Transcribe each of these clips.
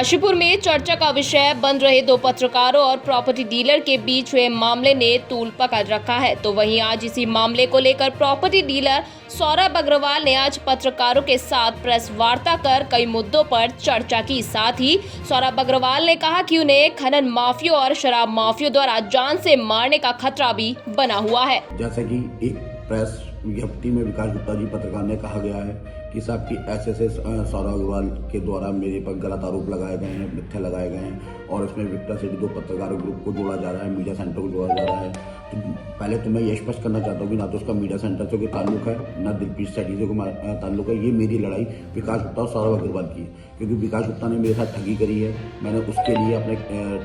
काशीपुर में चर्चा का विषय बन रहे दो पत्रकारों और प्रॉपर्टी डीलर के बीच हुए मामले ने तूल पकड़ रखा है। तो वहीं आज इसी मामले को लेकर प्रॉपर्टी डीलर सौरभ अग्रवाल ने आज पत्रकारों के साथ प्रेस वार्ता कर कई मुद्दों पर चर्चा की। साथ ही सौरभ अग्रवाल ने कहा कि उन्हें खनन माफियों और शराब माफियों द्वारा जान से मारने का खतरा भी बना हुआ है। जैसा कि एक प्रेस विज्ञप्ति में विकास गुप्ता जी पत्रकार ने कहा गया है कि साहब की ऐसे सौरभ अग्रवाल के द्वारा मेरे पर गलत आरोप लगाए गए हैं, मिथ्या लगाए गए हैं और इसमें विक्टर सिटी दो पत्रकारों ग्रुप को जोड़ा जा रहा है, मीडिया सेंटर को जोड़ा जा रहा है। तो पहले तो मैं ये स्पष्ट करना चाहता हूँ कि ना तो उसका मीडिया सेंटर से कोई ताल्लुक है, ना दिलप्रीत सेठी से कोई ताल्लुक है। ये मेरी लड़ाई विकास गुप्ता और सौरभ अग्रवाल की, क्योंकि विकास गुप्ता ने मेरे साथ ठगी करी है। मैंने उसके लिए अपने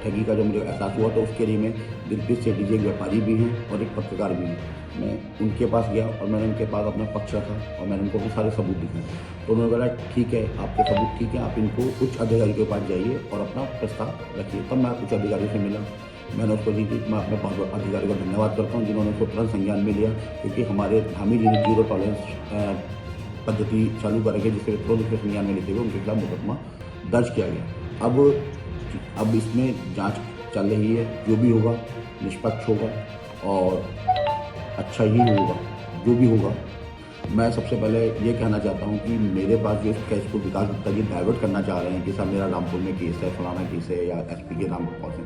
ठगी का जो मुझे एहसास हुआ तो उसके लिए मैं दिलप्रीत सेठी जी एक व्यापारी भी हैं और एक पत्रकार भी हैं, मैं उनके पास गया और मैंने उनके पास अपना पक्ष रखा और मैंने उनको अपने सारे सबूत दिखाए। तो उन्होंने बोला ठीक है, आपके सबूत ठीक है, आप इनको उच्च अधिकारी के पास जाइए और अपना प्रस्ताव रखिए। तब मैं उच्च अधिकारी से मिला, मैंने उसको दी थी। मैं अपने अधिकारी का धन्यवाद करता हूँ जिन्होंने उसको तुरंत संज्ञान में लिया, क्योंकि हमारे धामी जी ने जीरो टॉलरेंस पद्धति चालू करेंगे जिससे तुरंत उसके संज्ञान में लेते हुए उनके खिलाफ मुकदमा दर्ज किया गया। अब इसमें जाँच चल रही है, जो भी होगा निष्पक्ष होगा और अच्छा ही होगा। जो भी होगा, मैं सबसे पहले ये कहना चाहता हूँ कि मेरे पास जो इस केस को विकास गुप्ता जी डाइवर्ट करना चाह रहे हैं कि साहब मेरा रामपुर में केस है, फलाना केस है या एसपी के नाम पर पहुँचे,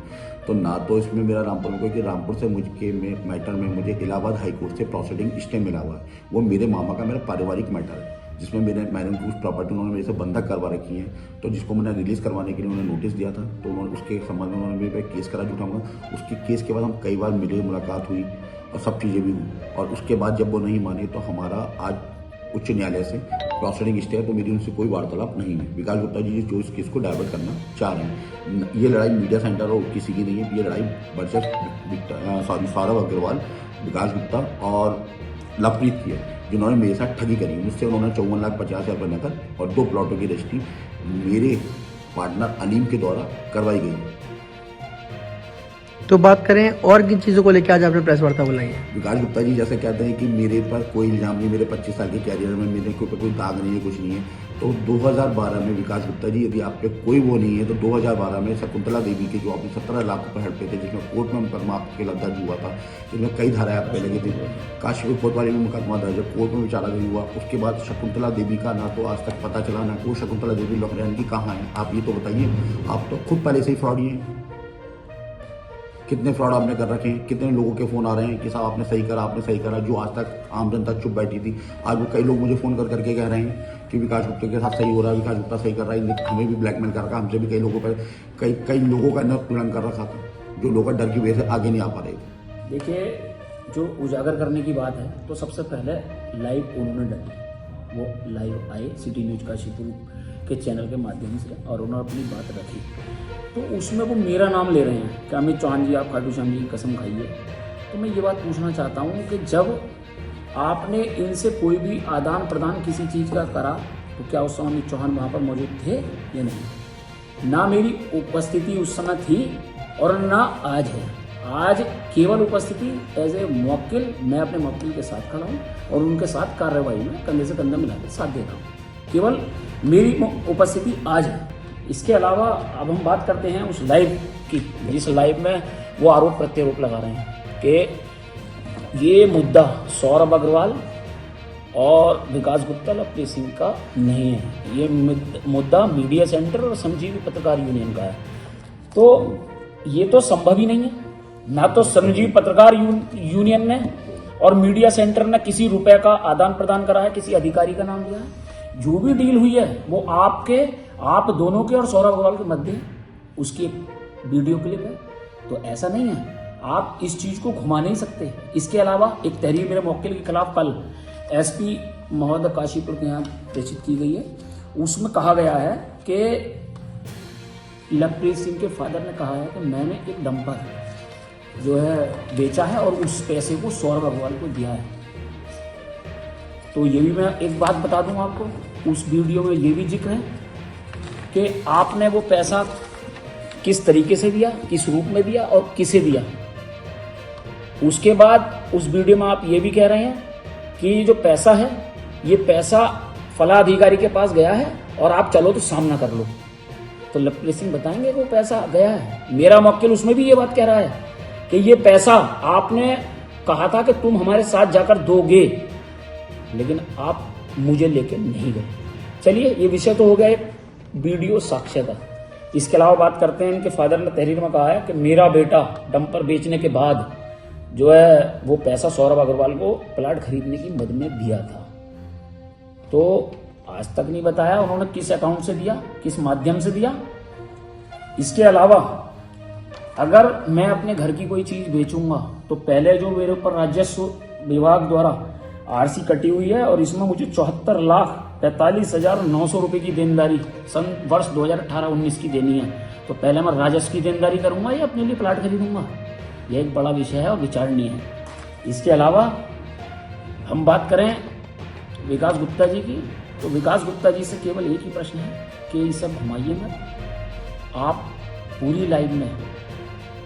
तो ना तो इसमें मेरा रामपुर में, क्योंकि रामपुर से मुझके मैटर में मुझे इलाहाबाद हाईकोर्ट से प्रोसीडिंग स्टे मिला हुआ है। वो मेरे मामा का मेरा पारिवारिक मैटर है जिसमें मैंने कुछ प्रॉपर्टी उन्होंने मेरे से बंधक करवा रखी है। तो जिसको मैंने रिलीज़ करवाने के लिए उन्होंने नोटिस दिया था, तो उन्होंने उसके संबंध में उन्होंने मेरे पे केस करा झूठाऊंगा। उसके केस के बाद हम कई बार मिले, मुलाकात हुई और सब चीज़ें भी हुई। और उसके बाद जब वो नहीं माने तो हमारा आज उच्च न्यायालय से प्रोसीडिंग स्टे है, तो मेरी उनसे कोई वार्तालाप नहीं है। विकास गुप्ता जी जो इस केस को डाइवर्ट करना चाह रहे हैं, ये लड़ाई मीडिया सेंटर और किसी की नहीं है। ये लड़ाई वर्सेस सौरभ अग्रवाल, विकास गुप्ता और लवप्रीत की है, जिन्होंने मेरे साथ ठगी करी। मुझसे उन्होंने 54,50,000 रुपये नकद और 2 प्लॉटों की रजिस्ट्री मेरे पार्टनर अलीम के द्वारा करवाई गई है। तो बात करें और किन चीज़ों को लेकर आज आपने प्रेस वार्ता बुलाई है? विकास गुप्ता जी जैसे कहते हैं कि मेरे पर कोई इल्ज़ाम नहीं, मेरे 25 साल के कैरियर में मेरे कोई दाग नहीं है, कुछ नहीं है। तो 2012 में विकास गुप्ता जी, यदि आप पे कोई वो नहीं है, तो 2012 में शकुंतला देवी के जो आपने 17 लाख रुपये हड़पे थे, जिसमें कोर्ट में मुकदमा आपके खिलाफ दर्ज हुआ था, जिसमें कई धाराएं आप पे लगी थी। काशीपुर कोतवाली में मुकदमा दर्ज है, कोर्ट में विचाराधीन हुआ। उसके बाद शकुंतला देवी का ना तो आज तक पता चला, ना को शकुंतला देवी लॉकडाउन की कहाँ है। आप ये तो बताइए, आप तो खुद पहले से ही फ्रॉडी हैं। कितने फ्रॉड आपने कर रखे हैं, कितने लोगों के फ़ोन आ रहे हैं कि साहब आपने सही करा, आपने सही करा। जो आज तक आम जनता चुप बैठी थी, आज वो कई लोग मुझे फ़ोन करके कह रहे हैं कि विकास गुप्ता के साथ सही हो रहा है, विकास गुप्ता सही कर रहा है। हमें भी ब्लैकमेल कर रखा, हमसे भी कई लोगों पर कई लोगों का तुलन कर रखा था, जो लोग डर की वजह से आगे नहीं आ पा रहे थे। देखिए, जो उजागर करने की बात है, तो सबसे पहले लाइव उन्होंने डाली, वो लाइव आए सिटी न्यूज़ काशीपुर के चैनल के माध्यम से और उन्होंने अपनी बात रखी। तो उसमें वो मेरा नाम ले रहे हैं कि अमित चौहान जी आप खाटू श्याम जी की कसम खाइए। तो मैं ये बात पूछना चाहता हूँ कि जब आपने इनसे कोई भी आदान प्रदान किसी चीज़ का करा, तो क्या उस समय अमित चौहान वहाँ पर मौजूद थे या नहीं? ना मेरी उपस्थिति उस समय थी और ना आज है। आज केवल उपस्थिति एज ए मुवक्किल, मैं अपने मुवक्किल के साथ खड़ा हूँ और उनके साथ कार्रवाई में कंधे से कंधा मिलाकर साथ दे रहा हूँ। केवल मेरी उपस्थिति आज है। इसके अलावा अब हम बात करते हैं उस लाइव की, जिस लाइव में वो आरोप प्रत्यारोप लगा रहे हैं कि ये मुद्दा सौरभ अग्रवाल और विकास गुप्ता लवप्रीत सिंह का नहीं है, ये मुद्दा मीडिया सेंटर और श्रमजीवी पत्रकार यूनियन का है। तो ये तो संभव ही नहीं है। ना तो श्रमजीवी पत्रकार यूनियन ने और मीडिया सेंटर ने किसी रुपए का आदान प्रदान करा है, किसी अधिकारी का नाम लिया है। जो भी डील हुई है वो आप दोनों के और सौरभ अग्रवाल के मध्य उसकी एक वीडियो क्लिप है। तो ऐसा नहीं है, आप इस चीज को घुमा नहीं सकते। इसके अलावा एक तहरीर मेरे मुवक्किल के खिलाफ कल एसपी महोदय काशीपुर के यहाँ प्रेषित की गई है। उसमें कहा गया है कि लवप्रीत सिंह के फादर ने कहा है कि मैंने एक डंपर जो है बेचा है और उस पैसे को सौरभ अग्रवाल को दिया है। तो ये भी मैं एक बात बता दूं आपको, उस वीडियो में ये भी जिक्र है कि आपने वो पैसा किस तरीके से दिया, किस रूप में दिया और किसे दिया। उसके बाद उस वीडियो में आप ये भी कह रहे हैं कि जो पैसा है, ये पैसा फला अधिकारी के पास गया है और आप चलो तो सामना कर लो। तो लवप्रीत सिंह बताएंगे कि वो पैसा गया है। मेरा मौक्किल उसमें भी ये बात कह रहा है कि ये पैसा आपने कहा था कि तुम हमारे साथ जाकर दोगे, लेकिन आप मुझे लेके नहीं गए। चलिए, ये विषय तो हो गया एक वीडियो साक्ष्य का। इसके अलावा बात करते हैं, इनके फादर ने तहरीर में कहा है कि मेरा बेटा डंपर बेचने के बाद जो है वो पैसा सौरभ अग्रवाल को प्लाट खरीदने की मद में दिया था। तो आज तक नहीं बताया उन्होंने किस अकाउंट से दिया, किस माध्यम से दिया। इसके अलावा अगर मैं अपने घर की कोई चीज बेचूंगा तो पहले जो मेरे ऊपर राजस्व विभाग द्वारा आरसी कटी हुई है और इसमें मुझे 74,45,900 रुपए की देनदारी सन वर्ष 2018-19 की देनी है। तो पहले मैं राजस्व की देनदारी करूंगा या अपने लिए प्लाट खरीदूंगा? यह एक बड़ा विषय है और विचारणीय है। इसके अलावा हम बात करें विकास गुप्ता जी की, तो विकास गुप्ता जी से केवल एक ही प्रश्न है कि ये सब घुमाइए मत। आप पूरी लाइव में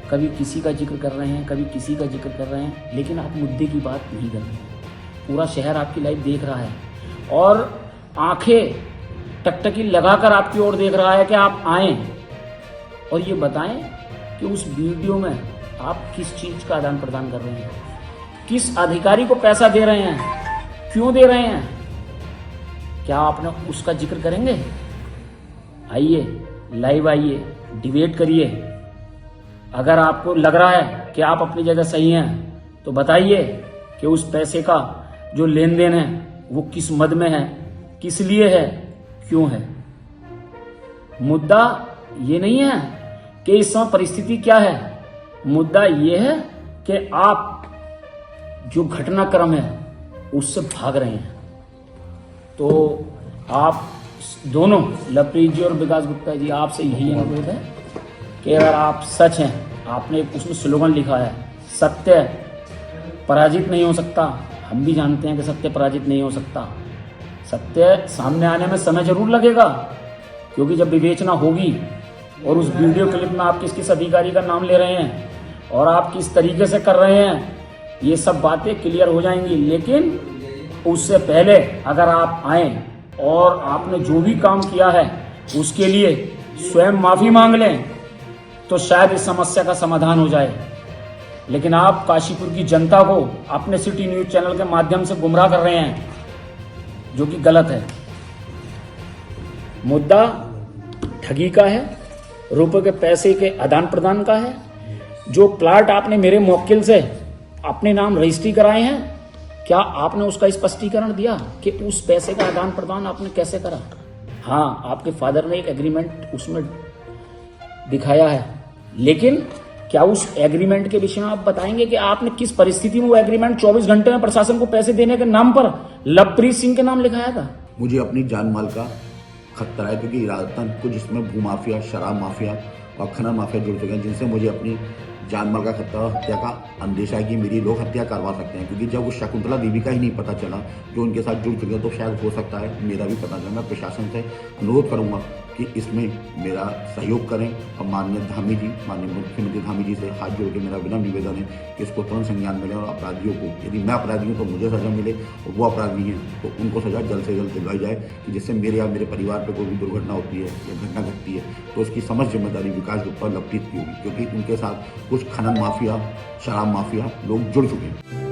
कभी किसी का जिक्र कर रहे हैं, कभी किसी का जिक्र कर रहे हैं, लेकिन आप मुद्दे की बात नहीं कर रहे हैं। पूरा शहर आपकी लाइव देख रहा है और आंखें टकटकी लगाकर आपकी ओर देख रहा है कि आप आएं और ये बताएं कि उस वीडियो में आप किस चीज का आदान प्रदान कर रहे हैं, किस अधिकारी को पैसा दे रहे हैं, क्यों दे रहे हैं, क्या आपने उसका जिक्र करेंगे? आइए, लाइव आइए, डिबेट करिए। अगर आपको लग रहा है कि आप अपनी जगह सही हैं तो बताइए कि उस पैसे का जो लेन देन है वो किस मद में है, किस लिए है, क्यों है। मुद्दा ये नहीं है कि इस समय परिस्थिति क्या है, मुद्दा ये है कि आप जो घटनाक्रम है उससे भाग रहे हैं। तो आप दोनों, लवप्रीत जी और विकास गुप्ता जी, आपसे यही अनुरोध है कि अगर आप सच हैं, आपने उसमें स्लोगन लिखा है सत्य पराजित नहीं हो सकता। हम भी जानते हैं कि सत्य पराजित नहीं हो सकता। सत्य सामने आने में समय जरूर लगेगा, क्योंकि जब विवेचना होगी और उस वीडियो क्लिप में आप किस किस अधिकारी का नाम ले रहे हैं और आप किस तरीके से कर रहे हैं, ये सब बातें क्लियर हो जाएंगी। लेकिन उससे पहले अगर आप आए और आपने जो भी काम किया है उसके लिए स्वयं माफी मांग लें तो शायद इस समस्या का समाधान हो जाए। लेकिन आप काशीपुर की जनता को अपने सिटी न्यूज चैनल के माध्यम से गुमराह कर रहे हैं, जो कि गलत है। मुद्दा ठगी का है, रुपए के पैसे के आदान प्रदान का है। जो प्लाट आपने मेरे मौक्किल से अपने नाम रजिस्ट्री कराए हैं, क्या आपने उसका स्पष्टीकरण दिया कि उस पैसे का आदान प्रदान आपने कैसे करा? हाँ, आपके फादर ने एक एग्रीमेंट उसमें दिखाया है, लेकिन क्या उस एग्रीमेंट के विषय में आप बताएंगे कि आपने किस परिस्थिति में वो एग्रीमेंट 24 घंटे में प्रशासन को पैसे देने के नाम पर लवप्रीत सिंह के नाम लिखाया था? मुझे अपनी जान माल का खतरा है, क्योंकि इरादतन कुछ इसमें भूमाफिया, शराब माफिया और खनन माफिया जुड़ चुके हैं, जिनसे मुझे अपनी जान माल का खतरा, हत्या का अंदेशा है कि मेरी लोग हत्या करवा सकते हैं। क्योंकि जब उस शकुंतला देवी का ही नहीं पता चला जो उनके साथ जुड़ चुके हैं, तो शायद हो सकता है मेरा भी पता चला। मैं प्रशासन से अनुरोध करूंगा कि इसमें मेरा सहयोग करें और माननीय धामी जी, माननीय मुख्यमंत्री धामी जी से हाथ जोड़ के मेरा विनम्र निवेदन है कि इसको तुरंत संज्ञान मिले और अपराधियों को, यदि मैं अपराधी हूँ तो मुझे सजा मिले और वो अपराधी हैं तो उनको सजा जल्द से जल्द दिलाई जाए, कि जिससे मेरे या मेरे परिवार पर कोई भी दुर्घटना होती है या घटना घटती है तो उसकी समस्त जिम्मेदारी विकास गुप्ता लवप्रीत की होगी, क्योंकि उनके साथ कुछ खनन माफिया, शराब माफिया लोग जुड़ चुके हैं।